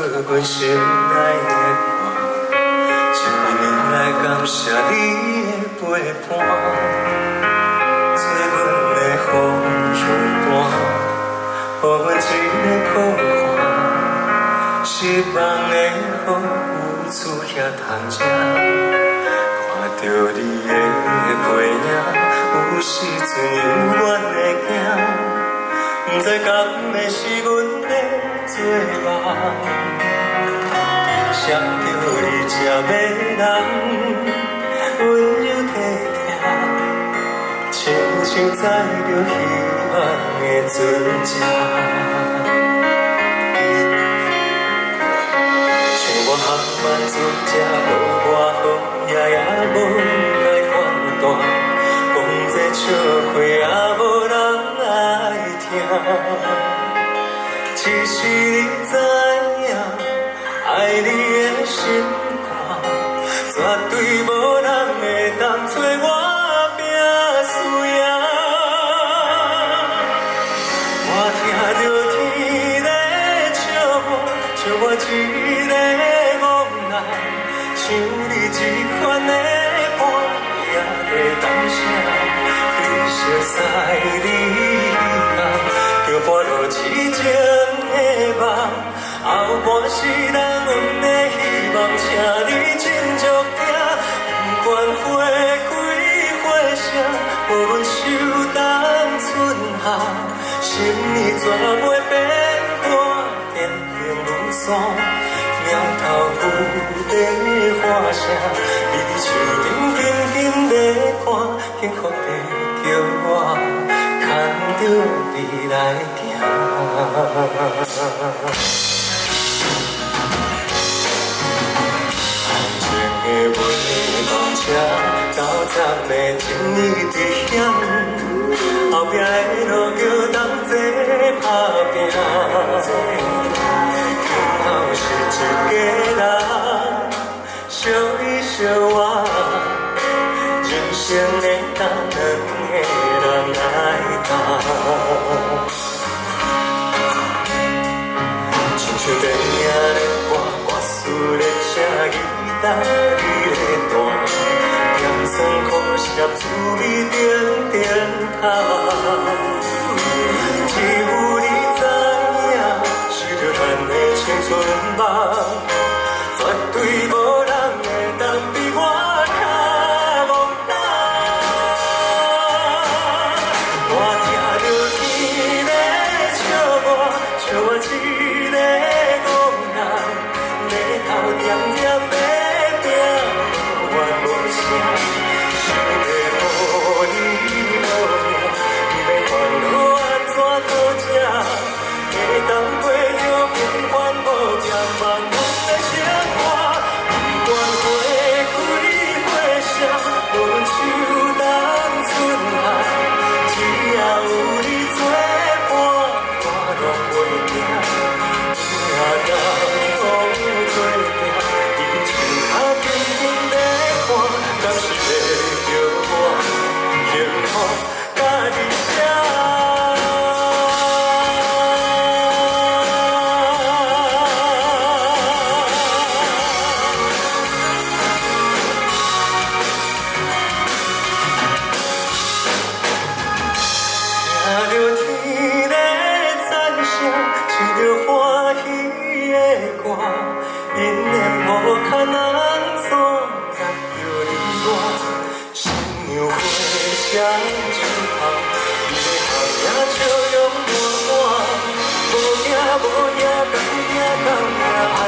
阮心内的歌。这几年来感谢你的陪伴，做阮的好友伴，予阮一个靠岸。失望的雨有厝遐通吃，看着你的背影，有时阵犹原会惊，不知敢会是阮的做梦。想着你这迷人，温柔体贴，亲像载着希望的船只。像我含万船只，无外好，也无来看淡，讲这笑话也无人爱听。只是你知影，爱你的心肝，绝对无人会当找我拼输赢。我听着天在笑我，笑我一个憨人，像你这款的伴，也会当啥？你熟悉你叫我落痴情的梦，后半世人阮的希望，请你珍惜听，不管花开花谢，无阮手当春夏，心意绝袂变化，天平如山，苗头有地花声，你手顶紧紧在看，幸福地叫我牵着你来行。的阮的梦车，到站的情意伫险，后壁的路叫同齐打拼。今后是一家人，相依相偎，人生会当两个人来担。亲像电影的歌，歌词在写伊。你的弹，甜酸苦涩，滋味点点透。只有你知影，守着咱的青春梦，绝对无人会当比我较憨胆。我听着天在笑我，笑我一个憨人，日头点点的。想要予你无命，要烦恼安怎讨吃？会当过着平凡无咸万分的生活，不管花开花谢，无论秋冬春夏，只要有你作伴，我拢袂惊。命甘拢做定，伊手脚紧紧在看。敢是会叫我幸福甲你写？听着天在赞声，唱着欢喜的歌，因缘无牵人锁。心像花香树头，你的行也笑容满满，无惊无惊，敢惊敢也爱。